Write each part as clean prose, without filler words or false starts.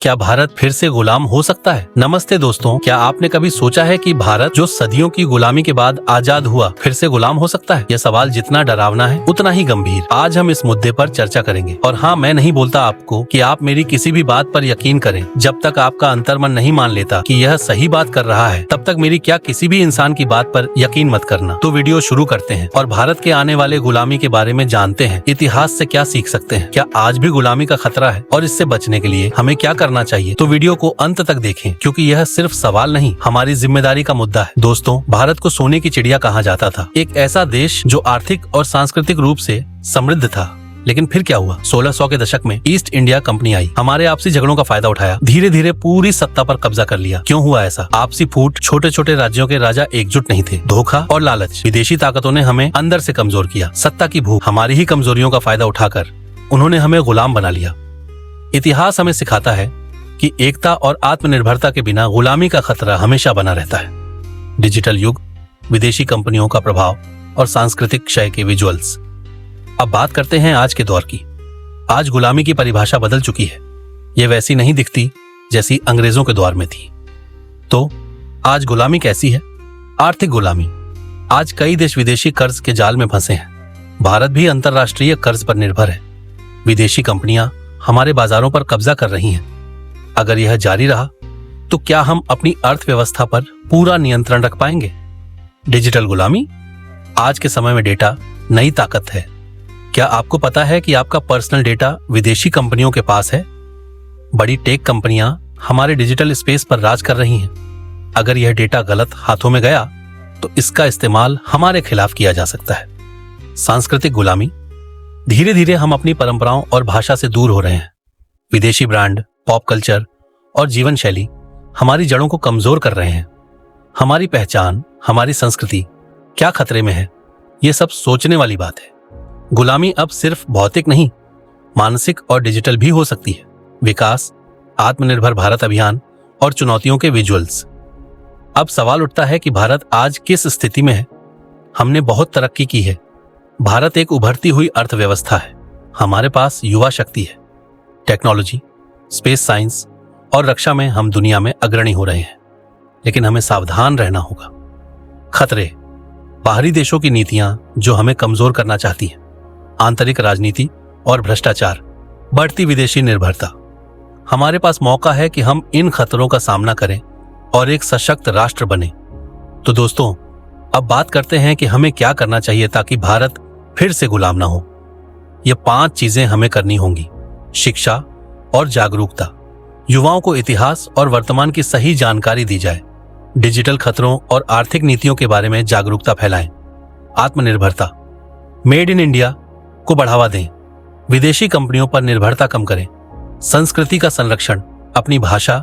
क्या भारत फिर से गुलाम हो सकता है? नमस्ते दोस्तों, क्या आपने कभी सोचा है कि भारत जो सदियों की गुलामी के बाद आजाद हुआ फिर से गुलाम हो सकता है? यह सवाल जितना डरावना है उतना ही गंभीर। आज हम इस मुद्दे पर चर्चा करेंगे। और हाँ, मैं नहीं बोलता आपको कि आप मेरी किसी भी बात पर यकीन करें। जब तक आपका अंतर्मन नहीं मान लेता कि यह सही बात कर रहा है, तब तक मेरी क्या किसी भी इंसान की बात पर यकीन मत करना। तो वीडियो शुरू करते हैं और भारत के आने वाले गुलामी के बारे में जानते हैं। इतिहास से क्या सीख सकते हैं? क्या आज भी गुलामी का खतरा है और इससे बचने के लिए हमें क्या करना चाहिए? तो वीडियो को अंत तक देखें, क्योंकि यह सिर्फ सवाल नहीं, हमारी जिम्मेदारी का मुद्दा है। दोस्तों, भारत को सोने की चिड़िया कहा जाता था, एक ऐसा देश जो आर्थिक और सांस्कृतिक रूप से समृद्ध था। लेकिन फिर क्या हुआ? 1600 के दशक में ईस्ट इंडिया कंपनी आई, हमारे आपसी झगड़ों का फायदा उठाया, धीरे धीरे पूरी सत्ता पर कब्जा कर लिया। क्यों हुआ ऐसा? आपसी फूट, छोटे छोटे राज्यों के राजा एकजुट नहीं थे, धोखा और लालच, विदेशी ताकतों ने हमें अंदर से कमजोर किया। सत्ता की भूख, हमारी ही कमजोरियों का फायदा उठाकर उन्होंने हमें गुलाम बना लिया। इतिहास हमें सिखाता है कि एकता और आत्मनिर्भरता के बिना गुलामी का खतरा हमेशा बना रहता है। डिजिटल युग, विदेशी कंपनियों का प्रभाव और सांस्कृतिक क्षय के विजुअल्स। अब बात करते हैं आज के दौर की। आज गुलामी की परिभाषा बदल चुकी है। ये वैसी नहीं दिखती जैसी अंग्रेजों के दौर में थी। तो आज गुलामी कैसी है? आर्थिक गुलामी। आज कई देश विदेशी कर्ज के जाल में फंसे हैं। भारत भी अंतरराष्ट्रीय कर्ज पर निर्भर है। विदेशी कंपनियां हमारे बाजारों पर कब्जा कर रही हैं। अगर यह जारी रहा तो क्या हम अपनी अर्थव्यवस्था पर पूरा नियंत्रण रख पाएंगे? डिजिटल गुलामी। आज के समय में डेटा नई ताकत है। क्या आपको पता है कि आपका पर्सनल डेटा विदेशी कंपनियों के पास है? बड़ी टेक कंपनियां हमारे डिजिटल स्पेस पर राज कर रही हैं। अगर यह डेटा गलत हाथों में गया तो इसका इस्तेमाल हमारे खिलाफ किया जा सकता है। सांस्कृतिक गुलामी। धीरे धीरे हम अपनी परंपराओं और भाषा से दूर हो रहे हैं। विदेशी ब्रांड, पॉप कल्चर और जीवन शैली हमारी जड़ों को कमजोर कर रहे हैं। हमारी पहचान, हमारी संस्कृति क्या खतरे में है? ये सब सोचने वाली बात है। गुलामी अब सिर्फ भौतिक नहीं, मानसिक और डिजिटल भी हो सकती है। विकास, आत्मनिर्भर भारत अभियान और चुनौतियों के विजुअल्स। अब सवाल उठता है कि भारत आज किस स्थिति में है? हमने बहुत तरक्की की है। भारत एक उभरती हुई अर्थव्यवस्था है। हमारे पास युवा शक्ति है। टेक्नोलॉजी, स्पेस साइंस और रक्षा में हम दुनिया में अग्रणी हो रहे हैं। लेकिन हमें सावधान रहना होगा। खतरे, बाहरी देशों की नीतियां जो हमें कमजोर करना चाहती हैं, आंतरिक राजनीति और भ्रष्टाचार, बढ़ती विदेशी निर्भरता। हमारे पास मौका है कि हम इन खतरों का सामना करें और एक सशक्त राष्ट्र बने। तो दोस्तों, अब बात करते हैं कि हमें क्या करना चाहिए ताकि भारत फिर से गुलाम ना हो। ये 5 चीजें हमें करनी होंगी। शिक्षा और जागरूकता। युवाओं को इतिहास और वर्तमान की सही जानकारी दी जाए। डिजिटल खतरों और आर्थिक नीतियों के बारे में जागरूकता फैलाएं। आत्मनिर्भरता। मेड इन इंडिया को बढ़ावा दें। विदेशी कंपनियों पर निर्भरता कम करें। संस्कृति का संरक्षण। अपनी भाषा,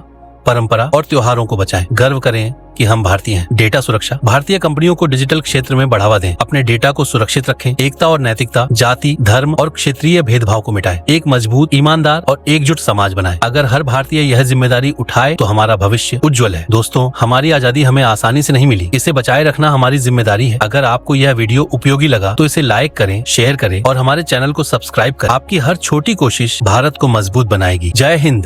परंपरा और त्योहारों को बचाएं। गर्व करें कि हम भारतीय हैं। डेटा सुरक्षा। भारतीय कंपनियों को डिजिटल क्षेत्र में बढ़ावा दें। अपने डेटा को सुरक्षित रखें। एकता और नैतिकता। जाति, धर्म और क्षेत्रीय भेदभाव को मिटाएं। एक मजबूत, ईमानदार और एकजुट समाज बनाएं। अगर हर भारतीय यह जिम्मेदारी उठाए तो हमारा भविष्य उज्जवल है। दोस्तों, हमारी आजादी हमें आसानी से नहीं मिली। इसे बचाए रखना हमारी जिम्मेदारी है। अगर आपको यह वीडियो उपयोगी लगा तो इसे लाइक करें, शेयर करें और हमारे चैनल को सब्सक्राइब करें। आपकी हर छोटी कोशिश भारत को मजबूत बनाएगी। जय हिंद।